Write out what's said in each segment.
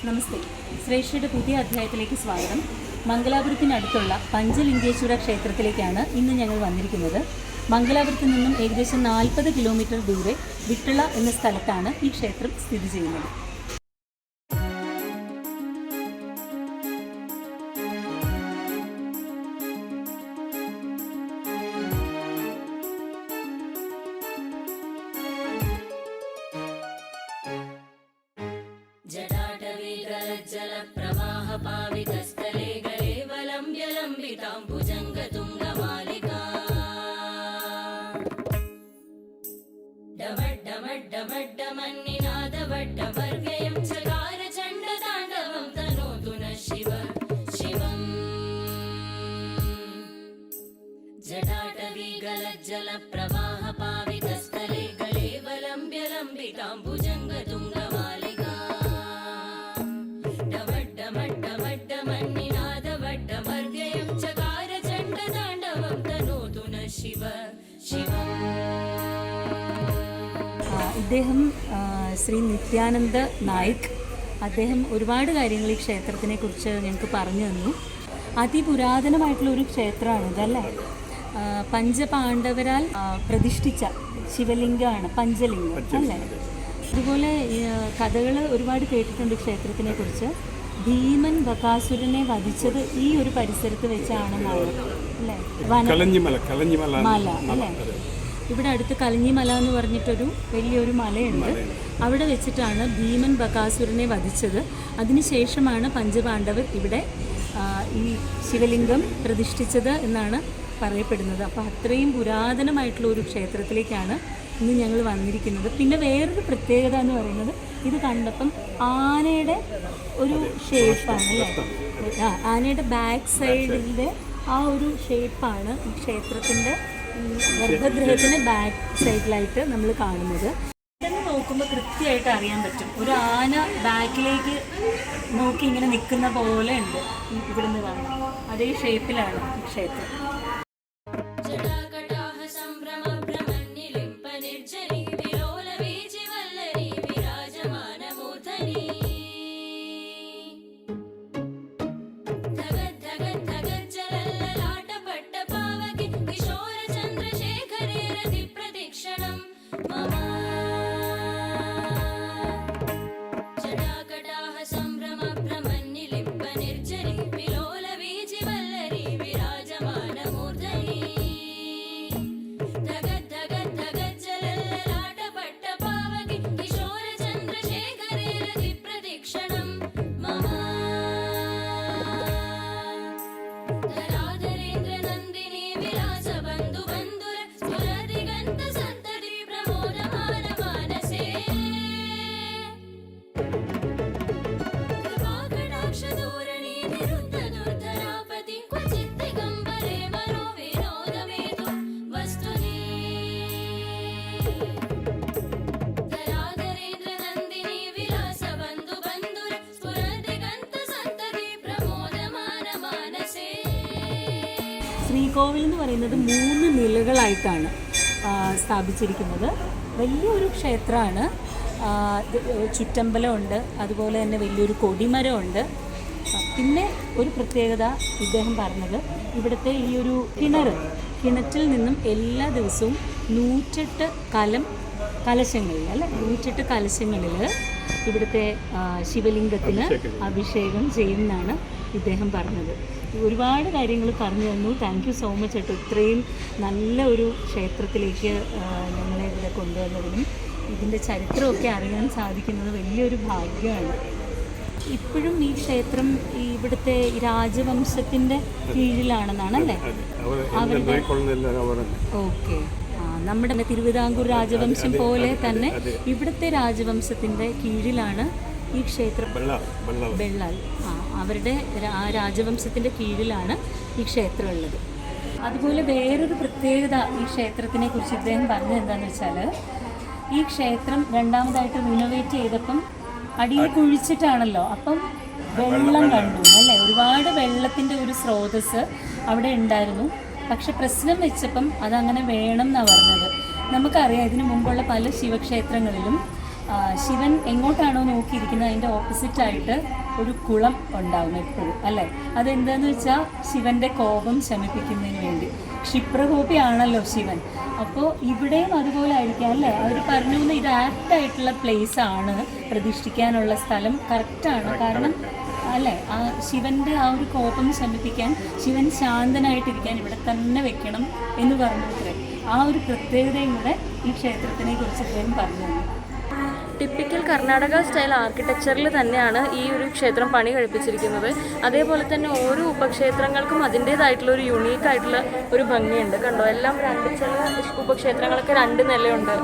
നമസ്തേ. ശ്രേഷ്ഠയുടെ പുതിയ അധ്യായത്തിലേക്ക് സ്വാഗതം. മംഗലാപുരത്തിനടുത്തുള്ള പഞ്ചലിംഗേശ്വര ക്ഷേത്രത്തിലേക്കാണ് ഇന്ന് ഞങ്ങൾ വന്നിരിക്കുന്നത്. മംഗലാപുരത്ത് നിന്നും ഏകദേശം 40 കിലോമീറ്റർ ദൂരെ വിട്ടള എന്ന സ്ഥലത്താണ് ഈ ക്ഷേത്രം സ്ഥിതി ചെയ്യുന്നത്. जलप्रवाहपावितस्थले गलेवलम्ब्यलम्बितां भुजङ्गतुङ्गमालिका डमड्डमड्डमड्डमन्निनादवड्डवर्गयं चकारचण्डताण्डवं तनोतु नः शिव शिवम् जटाटवीगलज्जलप्रवाहपावितस्थले गलेवलम्ब्यलम्बितां भुजङ्गतुङ्गमालिका ഇദ്ദേഹം ശ്രീ നിത്യാനന്ദ നായിക്. അദ്ദേഹം ഒരുപാട് കാര്യങ്ങൾ ഈ ക്ഷേത്രത്തിനെ കുറിച്ച് ഞങ്ങൾക്ക് പറഞ്ഞു തന്നു. അതിപുരാതനമായിട്ടുള്ള ഒരു ക്ഷേത്രമാണ് ഇതല്ലേ. പഞ്ചപാണ്ഡവരാൽ പ്രതിഷ്ഠിച്ച ശിവലിംഗമാണ്, പഞ്ചലിംഗം അല്ലേ. അതുപോലെ കഥകൾ ഒരുപാട് കേട്ടിട്ടുണ്ട് ക്ഷേത്രത്തിനെ കുറിച്ച്. ഭീമൻ ബകാസുരനെ വധിച്ചത് ഈ ഒരു പരിസരത്ത് വെച്ചാണെന്നാണ് അല്ലേ. മല അല്ലേ. ഇവിടെ അടുത്ത് കലഞ്ഞിമല എന്ന് പറഞ്ഞിട്ടൊരു വലിയൊരു മലയുണ്ട്. അവിടെ വെച്ചിട്ടാണ് ഭീമൻ ബകാസുരനെ വധിച്ചത്. അതിനുശേഷമാണ് പഞ്ചപാണ്ഡവർ ഇവിടെ ഈ ശിവലിംഗം പ്രതിഷ്ഠിച്ചത് എന്നാണ് പറയപ്പെടുന്നത്. അപ്പോൾ അത്രയും പുരാതനമായിട്ടുള്ള ഒരു ക്ഷേത്രത്തിലേക്കാണ് ഇന്ന് ഞങ്ങൾ വന്നിരിക്കുന്നത്. പിന്നെ വേറൊരു പ്രത്യേകത എന്ന് പറയുന്നത്, ഇത് കണ്ടപ്പം ആനയുടെ ഒരു ഷേപ്പാണ് അല്ലേ. ആനയുടെ ബാക്ക് സൈഡിൻ്റെ ആ ഒരു ഷേപ്പാണ് ഈ ക്ഷേത്രത്തിൻ്റെ ഗർഭഗൃഹത്തിന് ബാക്ക് സൈഡിലായിട്ട് നമ്മൾ കാണുന്നത്. ഇതെന്ന് നോക്കുമ്പോൾ കൃത്യമായിട്ട് അറിയാൻ പറ്റും, ഒരു ആന ബാക്കിലേക്ക് നോക്കി ഇങ്ങനെ നിൽക്കുന്ന പോലെ ഉണ്ട് ഇവിടുന്ന് കാണാം. അതേ ഷേപ്പിലാണ് ഈ ക്ഷേത്രം. ശ്രീകോവിൽ എന്ന് പറയുന്നത് 3 നിലകളായിട്ടാണ് സ്ഥാപിച്ചിരിക്കുന്നത്. വലിയൊരു ക്ഷേത്രമാണ്. ചുറ്റമ്പലമുണ്ട്, അതുപോലെ തന്നെ വലിയൊരു കൊടിമരമുണ്ട്. പിന്നെ ഒരു പ്രത്യേകത ഇദ്ദേഹം പറഞ്ഞത്, ഇവിടുത്തെ ഈ ഒരു കിണറ്റിൽ നിന്നും എല്ലാ ദിവസവും 108 കലശങ്ങളിൽ അല്ല 108 കലശങ്ങളിൽ ഇവിടുത്തെ ശിവലിംഗത്തിന് അഭിഷേകം ചെയ്യുമെന്നാണ് ഇദ്ദേഹം പറഞ്ഞത്. ഒരുപാട് കാര്യങ്ങൾ പറഞ്ഞു തന്നു. താങ്ക് യു സോ മച്ച് കേട്ടോ. ഇത്രയും നല്ല ഒരു ക്ഷേത്രത്തിലേക്ക് ഞങ്ങളെ ഇവിടെ കൊണ്ടുവന്നതിനും ഇതിൻ്റെ ചരിത്രമൊക്കെ അറിയാൻ സാധിക്കുന്നത് വലിയൊരു ഭാഗ്യമാണ്. ഇപ്പോഴും ഈ ക്ഷേത്രം ഇവിടുത്തെ രാജവംശത്തിൻ്റെ കീഴിലാണെന്നാണല്ലേ അവരുടെ. ഓക്കെ, നമ്മുടെ തിരുവിതാംകൂർ രാജവംശം പോലെ തന്നെ ഇവിടുത്തെ രാജവംശത്തിൻ്റെ കീഴിലാണ് ഈ ക്ഷേത്രം. ബെള്ളാൽ അവരുടെ രാജവംശത്തിൻ്റെ കീഴിലാണ് ഈ ക്ഷേത്രം ഉള്ളത്. അതുപോലെ വേറൊരു പ്രത്യേകത ഈ ക്ഷേത്രത്തിനെ കുറിച്ച് ഇദ്ദേഹം പറഞ്ഞത് എന്താണെന്ന് വെച്ചാൽ, ഈ ക്ഷേത്രം രണ്ടാമതായിട്ട് റിനോവേറ്റ് ചെയ്തപ്പം അടിയിൽ കുഴിച്ചിട്ടാണല്ലോ, അപ്പം വെള്ളം കണ്ടു അല്ലേ. ഒരുപാട് വെള്ളത്തിൻ്റെ ഒരു സ്രോതസ്സ് അവിടെ ഉണ്ടായിരുന്നു. പക്ഷെ പ്രശ്നം വെച്ചപ്പം അതങ്ങനെ വേണം എന്നാണ് പറഞ്ഞത്. നമുക്കറിയാം, ഇതിനു മുമ്പുള്ള പല ശിവക്ഷേത്രങ്ങളിലും ശിവൻ എങ്ങോട്ടാണോ നോക്കിയിരിക്കുന്നത് അതിൻ്റെ ഓപ്പോസിറ്റായിട്ട് ഒരു കുളം ഉണ്ടാവും എപ്പോഴും അല്ലേ. അതെന്താണെന്ന് വെച്ചാൽ ശിവൻ്റെ കോപം ശമിപ്പിക്കുന്നതിന് വേണ്ടി. ക്ഷിപ്രകോപിയാണല്ലോ ശിവൻ. അപ്പോൾ ഇവിടെയും അതുപോലെ ആയിരിക്കാം അല്ലേ. അവർ പറഞ്ഞു ഇത് ആപ്റ്റായിട്ടുള്ള പ്ലേസ് ആണ്, പ്രതിഷ്ഠിക്കാനുള്ള സ്ഥലം കറക്റ്റാണ്. കാരണം അല്ലേ, ആ ശിവൻ്റെ ആ ഒരു കോപം ശമിപ്പിക്കാൻ, ശിവൻ ശാന്തനായിട്ടിരിക്കാൻ ഇവിടെ തന്നെ വെക്കണം എന്ന് പറഞ്ഞത്രേ. ആ ഒരു പ്രത്യേകതയും കൂടെ ഈ ക്ഷേത്രത്തിനെ കുറിച്ച് ഇത്രയും പറഞ്ഞു. ടിപ്പിക്കൽ കർണാടക സ്റ്റൈൽ ആർക്കിടെക്ചറിൽ തന്നെയാണ് ഈ ഒരു ക്ഷേത്രം പണി കഴിപ്പിച്ചിരിക്കുന്നത്. അതേപോലെ തന്നെ ഓരോ ഉപക്ഷേത്രങ്ങൾക്കും അതിൻ്റേതായിട്ടുള്ള ഒരു യുണീക്കായിട്ടുള്ള ഒരു ഭംഗിയുണ്ട്. കണ്ടോ, എല്ലാം ചില ഉപക്ഷേത്രങ്ങളൊക്കെ 2 നിലയുണ്ട്.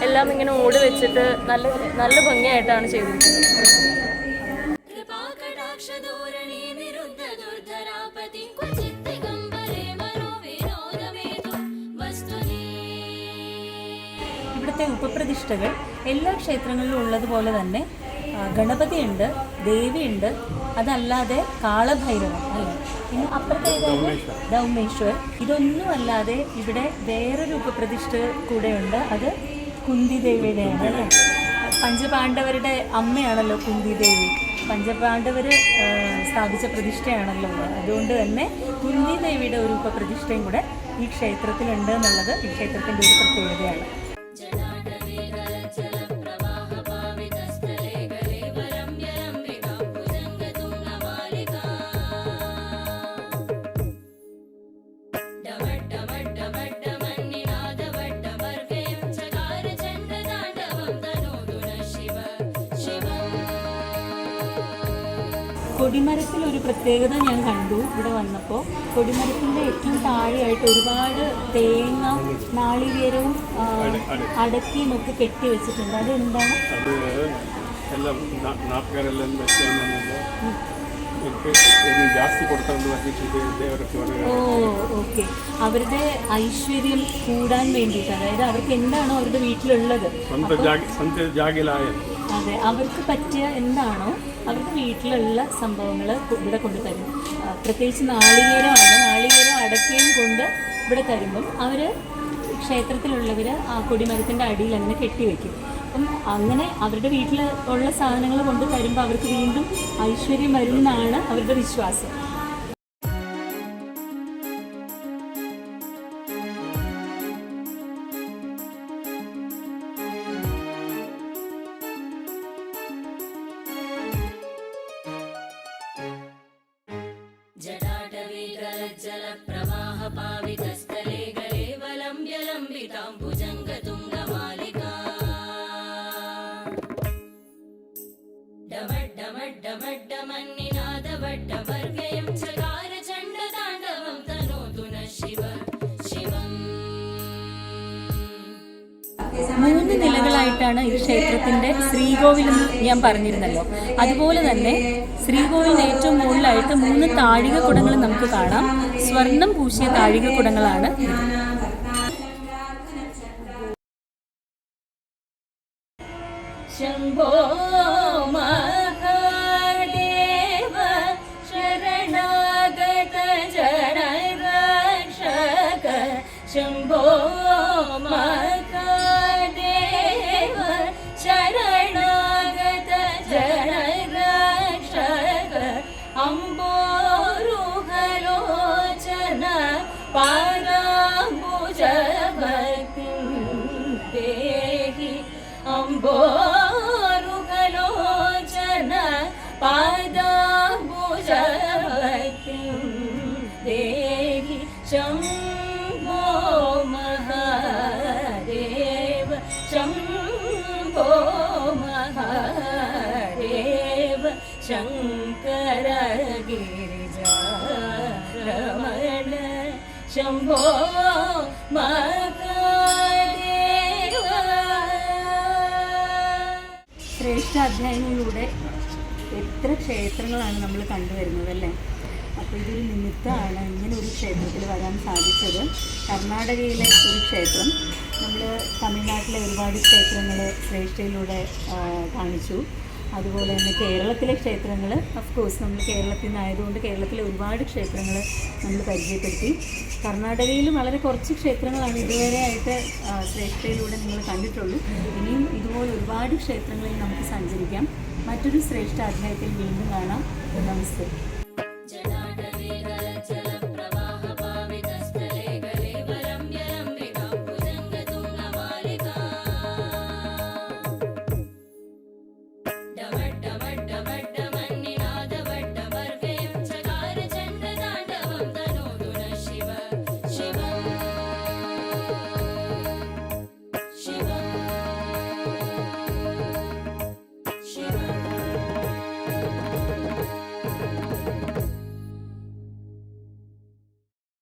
എല്ലാം ഇങ്ങനെ ഓട് വെച്ചിട്ട് നല്ല നല്ല ഭംഗിയായിട്ടാണ് ചെയ്തിരിക്കുന്നത്. ഇവിടുത്തെ ഉപപ്രതിഷ്ഠകൾ എല്ലാ ക്ഷേത്രങ്ങളിലും ഉള്ളതുപോലെ തന്നെ ഗണപതിയുണ്ട്, ദേവിയുണ്ട്, അതല്ലാതെ കാളഭൈരവൻ അല്ലേ, പിന്നെ അപ്പുറത്തെ ദൗമേശ്വർ. ഇതൊന്നും അല്ലാതെ ഇവിടെ വേറൊരു ഉപപ്രതിഷ്ഠ കൂടെയുണ്ട്. അത് കുന്തി ദേവിയുടെയാണ് അല്ലേ. പഞ്ചപാണ്ഡവരുടെ അമ്മയാണല്ലോ കുന്തി ദേവി. പഞ്ചപാണ്ഡവർ സ്ഥാപിച്ച പ്രതിഷ്ഠയാണല്ലോ. അതുകൊണ്ട് തന്നെ കുന്തി ദേവിയുടെ ഒരു ഉപപ്രതിഷ്ഠയും കൂടെ ഈ ക്ഷേത്രത്തിലുണ്ട് എന്നുള്ളത് ഈ ക്ഷേത്രത്തിൻ്റെ ഒരു പ്രത്യേകതയാണ്. കൊടിമരത്തിൽ ഒരു പ്രത്യേകത ഞാൻ കണ്ടു ഇവിടെ വന്നപ്പോൾ. കൊടിമരത്തിൻ്റെ ഏറ്റവും താഴെയായിട്ട് ഒരുപാട് തേങ്ങ, നാളികേരവും അടക്കിയും ഒക്കെ കെട്ടി വെച്ചിട്ടുണ്ട്. അതെന്താണ്? ഓ ഓക്കെ. അവരുടെ ഐശ്വര്യം കൂടാൻ വേണ്ടിയിട്ട്, അതായത് അവർക്ക് എന്താണോ അവരുടെ വീട്ടിലുള്ളത്, അതെ, അവർക്ക് പറ്റിയ എന്താണോ അവർക്ക് വീട്ടിലുള്ള സംഭവങ്ങൾ ഇവിടെ കൊണ്ടുതരും. പ്രത്യേകിച്ച് നാളികേരമാണ്. നാളികേരം അടക്കുകയും കൊണ്ട് ഇവിടെ തരുമ്പം അവർ ക്ഷേത്രത്തിലുള്ളവർ ആ കൊടിമരത്തിൻ്റെ അടിയിൽ അങ്ങനെ കെട്ടിവെക്കും. അപ്പം അങ്ങനെ അവരുടെ വീട്ടിൽ ഉള്ള സാധനങ്ങൾ കൊണ്ട് തരുമ്പോൾ അവർക്ക് വീണ്ടും ഐശ്വര്യം വരുമെന്നാണ് അവരുടെ വിശ്വാസം. जलप्रवाहपावितस्थले गलेवलम्ब्य लम्बितां भुजङ्गतुङ्गमालिका डमड्डमड्डमड्डमन्निनादवड्डवर्गयं चकार चण्डताण्डवं तनोतु नः शिव शिवम्. 3 നിലകളായിട്ടാണ് ഈ ക്ഷേത്രത്തിൻ്റെ ശ്രീകോവിലെന്ന് ഞാൻ പറഞ്ഞിരുന്നല്ലോ. അതുപോലെ തന്നെ ശ്രീകോവിലിന് ഏറ്റവും മുകളിലായിട്ട് 3 താഴികക്കുടങ്ങൾ നമുക്ക് കാണാം. സ്വർണം പൂശിയ താഴികക്കുടങ്ങളാണ്. ശംഭോ മഹാദേവ ശരണാഗത ജനരക്ഷക ശംഭോ മഹാദേവ ശരണാഗത ജനരക്ഷക അംബോരുഹലോചന പാദാംബുജഭക്തിം ദേഹി അംബോരുഹലോചന പാദാംബുജഭക്തിം ദേഹി ശംഭോ മഹാദേവ ശംഭോ മഹാദേവ ശങ്കര ഗിരിജാരമണ ശംഭോ മഹാദേവ. ശ്രേഷ്ഠ അധ്യായങ്ങളിലൂടെ എത്ര ക്ഷേത്രങ്ങളാണ് നമ്മൾ കണ്ടുവരുന്നത് അല്ലേ. അപ്പോൾ ഇതൊരു നിമിത്തമാണ് ഇങ്ങനെ ഒരു ക്ഷേത്രത്തിൽ വരാൻ സാധിച്ചത്. കർണാടകയിലെ ഒരു ക്ഷേത്രം, നമ്മൾ തമിഴ്നാട്ടിലെ ഒരുപാട് ക്ഷേത്രങ്ങൾ ശ്രേഷ്ഠയിലൂടെ കാണിച്ചു. അതുപോലെ തന്നെ കേരളത്തിലെ ക്ഷേത്രങ്ങൾ, ഓഫ് കോഴ്സ് നമ്മൾ കേരളത്തിൽ നിന്നായതുകൊണ്ട് കേരളത്തിലെ ഒരുപാട് ക്ഷേത്രങ്ങൾ നമ്മൾ പരിചയപ്പെടുത്തി. കർണാടകയിൽ വളരെ കുറച്ച് ക്ഷേത്രങ്ങളാണ് ഇതുവരെയായിട്ട് ശ്രേഷ്ഠയിലൂടെ നിങ്ങൾ കണ്ടിട്ടുള്ളൂ. ഇനിയും ഇതുപോലെ ഒരുപാട് ക്ഷേത്രങ്ങളിൽ നമുക്ക് സഞ്ചരിക്കാം. മറ്റൊരു ശ്രേഷ്ഠ അധ്യായത്തിൽ വീണ്ടും കാണാം. നമസ്തേ.